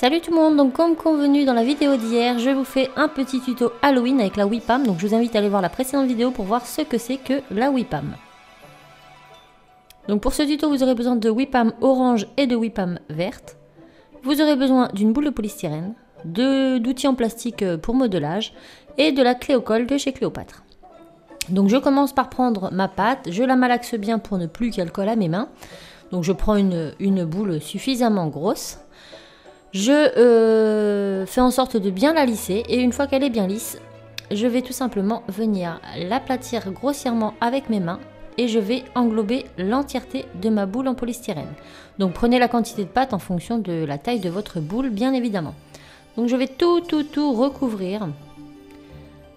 Salut tout le monde, donc comme convenu dans la vidéo d'hier, je vous fais un petit tuto Halloween avec la WIPAM. Donc je vous invite à aller voir la précédente vidéo pour voir ce que c'est que la WIPAM. Donc pour ce tuto, vous aurez besoin de WIPAM orange et de WIPAM verte. Vous aurez besoin d'une boule de polystyrène, d'outils en plastique pour modelage et de la clé au col de chez Cléopâtre. Donc je commence par prendre ma pâte, je la malaxe bien pour ne plus qu'elle colle à mes mains. Donc je prends une boule suffisamment grosse. Je fais en sorte de bien la lisser et une fois qu'elle est bien lisse, je vais tout simplement venir l'aplatir grossièrement avec mes mains et je vais englober l'entièreté de ma boule en polystyrène. Donc prenez la quantité de pâte en fonction de la taille de votre boule, bien évidemment. Donc je vais tout recouvrir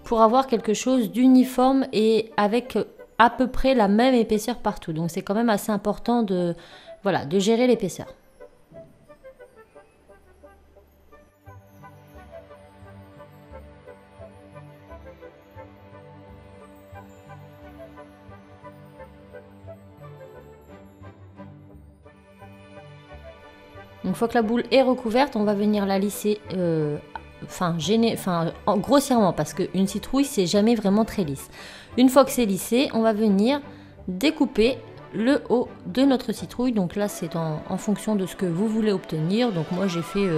pour avoir quelque chose d'uniforme et avec à peu près la même épaisseur partout. Donc c'est quand même assez important de gérer l'épaisseur. Une fois que la boule est recouverte, on va venir la lisser, grossièrement, parce qu'une citrouille, c'est jamais vraiment très lisse. Une fois que c'est lissé, on va venir découper le haut de notre citrouille. Donc là, c'est en fonction de ce que vous voulez obtenir. Donc moi, j'ai fait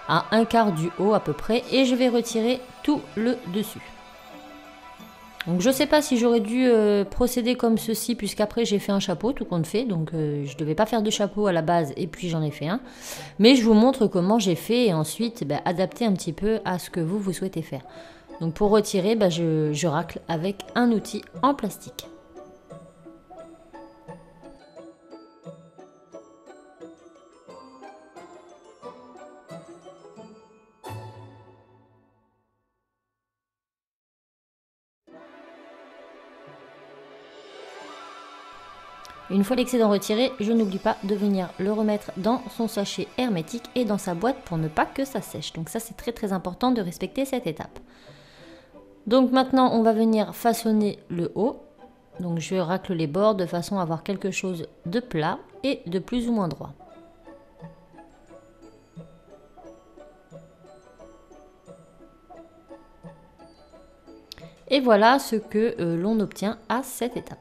à un quart du haut à peu près, et je vais retirer tout le dessus. Donc je ne sais pas si j'aurais dû procéder comme ceci, puisqu'après j'ai fait un chapeau, tout compte fait, donc je ne devais pas faire de chapeau à la base et puis j'en ai fait un. Mais je vous montre comment j'ai fait et ensuite adapter un petit peu à ce que vous souhaitez faire. Donc pour retirer, je racle avec un outil en plastique. Une fois l'excédent retiré, je n'oublie pas de venir le remettre dans son sachet hermétique et dans sa boîte pour ne pas que ça sèche. Donc ça, c'est très important de respecter cette étape. Donc maintenant, on va venir façonner le haut. Donc je racle les bords de façon à avoir quelque chose de plat et de plus ou moins droit. Et voilà ce que l'on obtient à cette étape.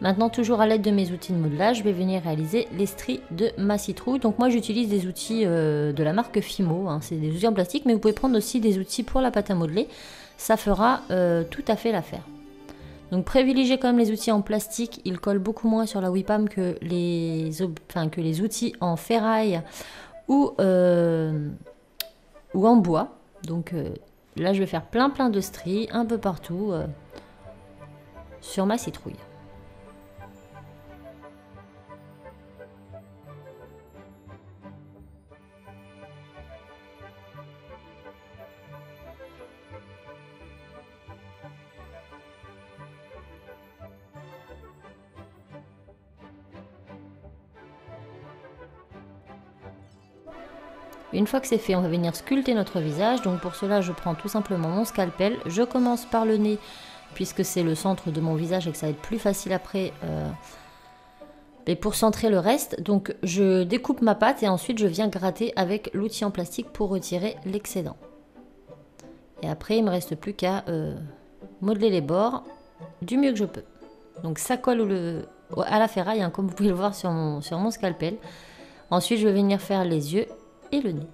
Maintenant, toujours à l'aide de mes outils de modelage, je vais venir réaliser les stries de ma citrouille. Donc moi, j'utilise des outils de la marque Fimo, hein. C'est des outils en plastique, mais vous pouvez prendre aussi des outils pour la pâte à modeler. Ça fera tout à fait l'affaire. Donc privilégiez quand même les outils en plastique, ils collent beaucoup moins sur la WIPAM que les outils en ferraille ou en bois. Donc là, je vais faire plein de stries un peu partout sur ma citrouille. Une fois que c'est fait, on va venir sculpter notre visage. Donc pour cela, je prends tout simplement mon scalpel. Je commence par le nez, puisque c'est le centre de mon visage et que ça va être plus facile après et pour centrer le reste. Donc je découpe ma pâte et ensuite je viens gratter avec l'outil en plastique pour retirer l'excédent. Et après, il ne me reste plus qu'à modeler les bords du mieux que je peux. Donc ça colle à la ferraille, hein, comme vous pouvez le voir sur mon scalpel. Ensuite, je vais venir faire les yeux et le nez.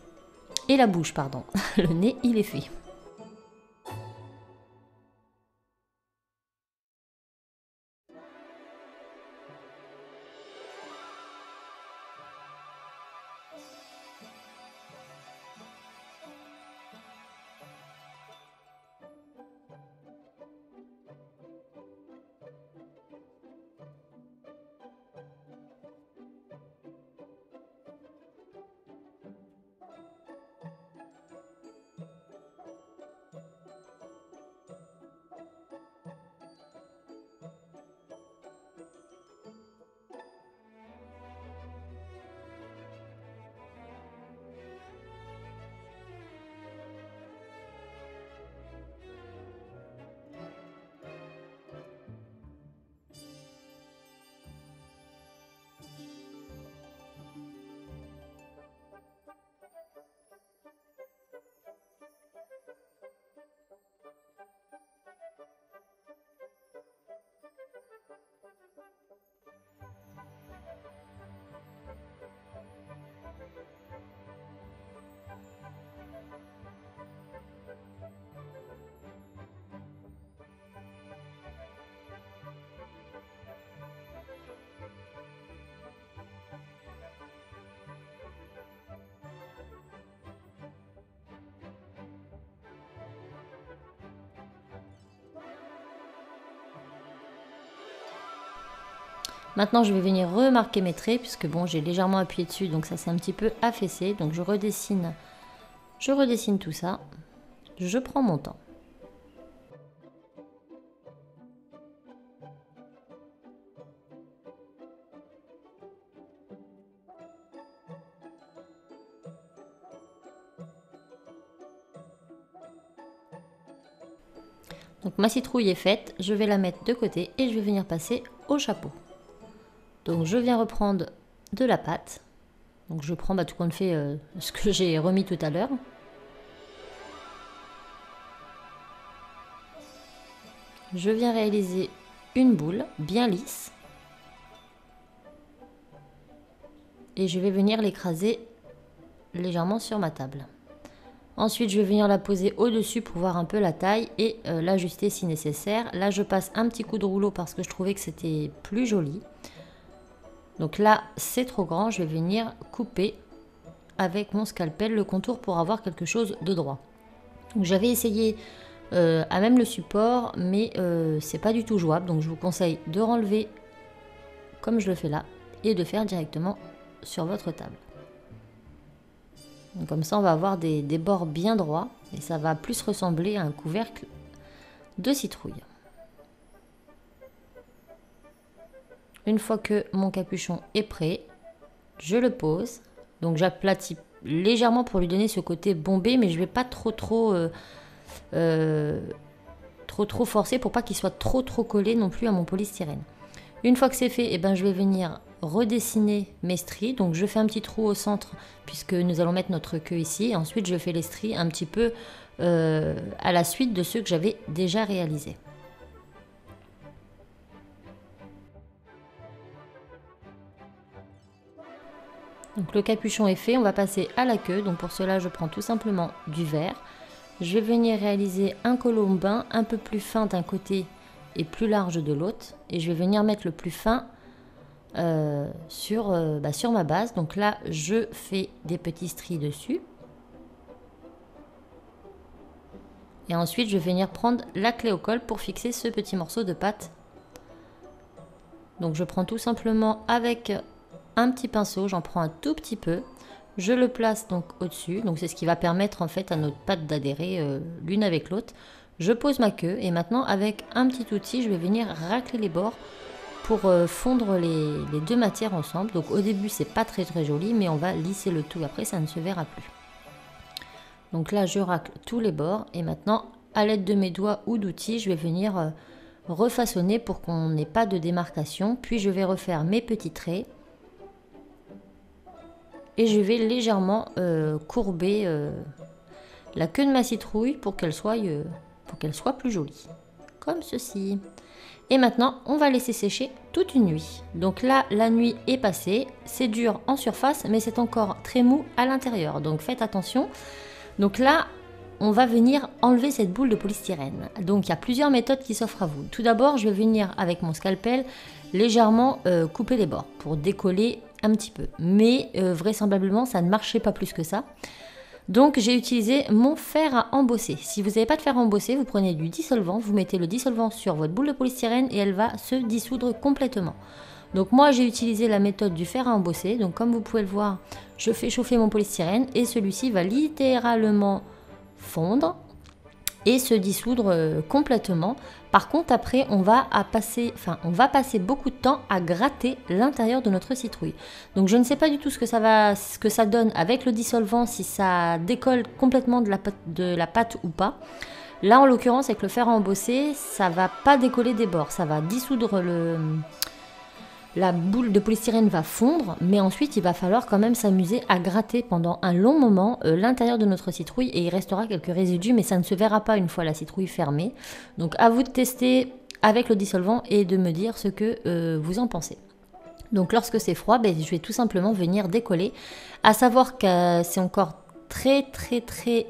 Et la bouche, pardon. Le nez, il est fait. Maintenant, je vais venir remarquer mes traits, puisque bon, j'ai légèrement appuyé dessus, donc ça s'est un petit peu affaissé. Donc je redessine tout ça. Je prends mon temps. Donc ma citrouille est faite, je vais la mettre de côté et je vais venir passer au chapeau. Donc je viens reprendre de la pâte. Donc je prends tout compte fait ce que j'ai remis tout à l'heure. Je viens réaliser une boule bien lisse. Et je vais venir l'écraser légèrement sur ma table. Ensuite, je vais venir la poser au-dessus pour voir un peu la taille et l'ajuster si nécessaire. Là, je passe un petit coup de rouleau parce que je trouvais que c'était plus joli. Donc là, c'est trop grand. Je vais venir couper avec mon scalpel le contour pour avoir quelque chose de droit. J'avais essayé à même le support, mais c'est pas du tout jouable. Donc je vous conseille de renlever comme je le fais là et de faire directement sur votre table. Donc comme ça, on va avoir des bords bien droits et ça va plus ressembler à un couvercle de citrouille. Une fois que mon capuchon est prêt, je le pose. Donc j'aplatis légèrement pour lui donner ce côté bombé, mais je ne vais pas trop forcer pour pas qu'il soit trop collé non plus à mon polystyrène. Une fois que c'est fait, je vais venir redessiner mes stries. Donc je fais un petit trou au centre puisque nous allons mettre notre queue ici. Et ensuite je fais les stries un petit peu à la suite de ceux que j'avais déjà réalisés. Donc le capuchon est fait, on va passer à la queue. Donc pour cela je prends tout simplement du vert. Je vais venir réaliser un colombin un peu plus fin d'un côté et plus large de l'autre. Et je vais venir mettre le plus fin sur ma base. Donc là je fais des petits stries dessus. Et ensuite je vais venir prendre la clé au col pour fixer ce petit morceau de pâte. Donc je prends tout simplement avec un petit pinceau, j'en prends un tout petit peu. Je le place donc au-dessus. Donc c'est ce qui va permettre en fait à notre pâte d'adhérer l'une avec l'autre. Je pose ma queue et maintenant avec un petit outil, je vais venir racler les bords pour fondre les deux matières ensemble. Donc au début c'est pas très joli, mais on va lisser le tout, après ça ne se verra plus. Donc là je racle tous les bords et maintenant à l'aide de mes doigts ou d'outils, je vais venir refaçonner pour qu'on n'ait pas de démarcation. Puis je vais refaire mes petits traits et je vais légèrement courber la queue de ma citrouille pour qu'elle soit plus jolie, comme ceci. Et maintenant, on va laisser sécher toute une nuit. Donc là, la nuit est passée. C'est dur en surface, mais c'est encore très mou à l'intérieur. Donc faites attention. Donc là, on va venir enlever cette boule de polystyrène. Donc il y a plusieurs méthodes qui s'offrent à vous. Tout d'abord, je vais venir avec mon scalpel légèrement couper les bords pour décoller un petit peu. Mais vraisemblablement, ça ne marchait pas plus que ça. Donc j'ai utilisé mon fer à embosser. Si vous n'avez pas de fer à embosser, vous prenez du dissolvant, vous mettez le dissolvant sur votre boule de polystyrène et elle va se dissoudre complètement. Donc moi j'ai utilisé la méthode du fer à embosser. Donc comme vous pouvez le voir, je fais chauffer mon polystyrène et celui-ci va littéralement fondre et se dissoudre complètement. Par contre après on va passer beaucoup de temps à gratter l'intérieur de notre citrouille. Donc je ne sais pas du tout ce que ça donne avec le dissolvant, si ça décolle complètement de la pâte ou pas. Là en l'occurrence avec le fer à embosser, ça va pas décoller des bords, ça va dissoudre la boule de polystyrène va fondre, mais ensuite il va falloir quand même s'amuser à gratter pendant un long moment l'intérieur de notre citrouille et il restera quelques résidus, mais ça ne se verra pas une fois la citrouille fermée. Donc à vous de tester avec le dissolvant et de me dire ce que vous en pensez. Donc lorsque c'est froid, je vais tout simplement venir décoller. À savoir que c'est encore très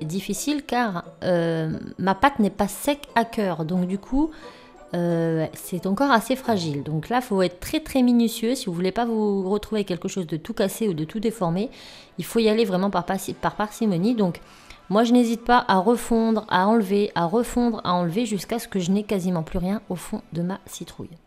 difficile car ma pâte n'est pas sec à cœur, donc du coup c'est encore assez fragile. Donc là, il faut être très minutieux. Si vous voulez pas vous retrouver avec quelque chose de tout cassé ou de tout déformé, il faut y aller vraiment par parcimonie. Donc moi, je n'hésite pas à refondre, à enlever, à refondre, à enlever jusqu'à ce que je n'ai quasiment plus rien au fond de ma citrouille.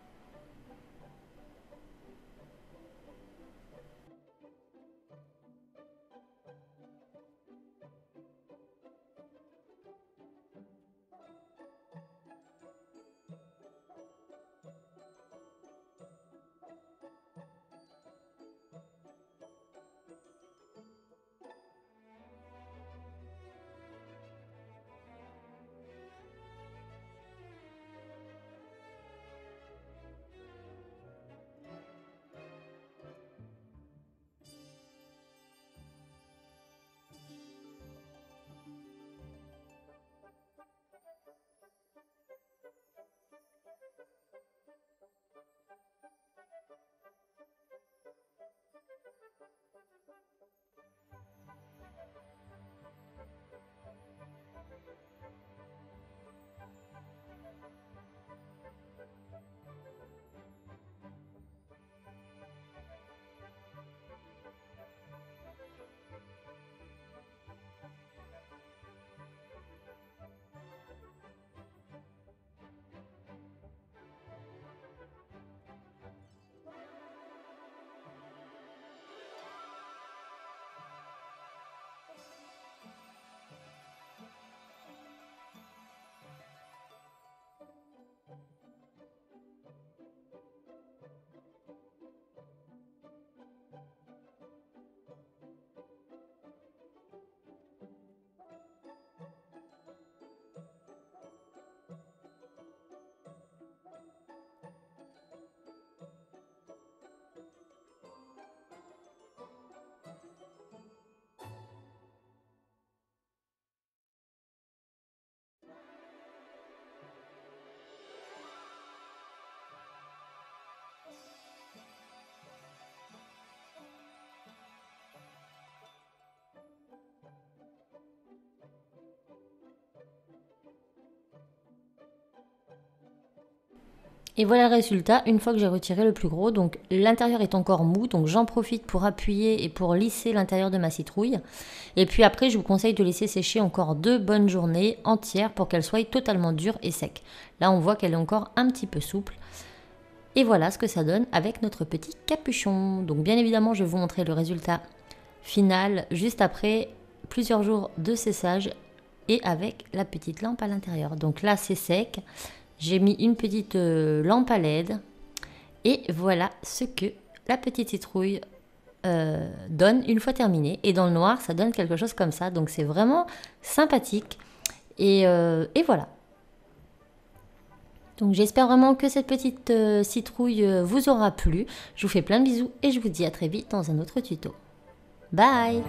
Et voilà le résultat une fois que j'ai retiré le plus gros. Donc l'intérieur est encore mou, donc j'en profite pour appuyer et pour lisser l'intérieur de ma citrouille. Et puis après, je vous conseille de laisser sécher encore 2 bonnes journées entières pour qu'elle soit totalement dure et sec. Là, on voit qu'elle est encore un petit peu souple. Et voilà ce que ça donne avec notre petit capuchon. Donc bien évidemment, je vais vous montrer le résultat final juste après plusieurs jours de séchage et avec la petite lampe à l'intérieur. Donc là, c'est sec. J'ai mis une petite lampe à LED et voilà ce que la petite citrouille donne une fois terminée. Et dans le noir, ça donne quelque chose comme ça. Donc c'est vraiment sympathique. Et voilà. Donc j'espère vraiment que cette petite citrouille vous aura plu. Je vous fais plein de bisous et je vous dis à très vite dans un autre tuto. Bye!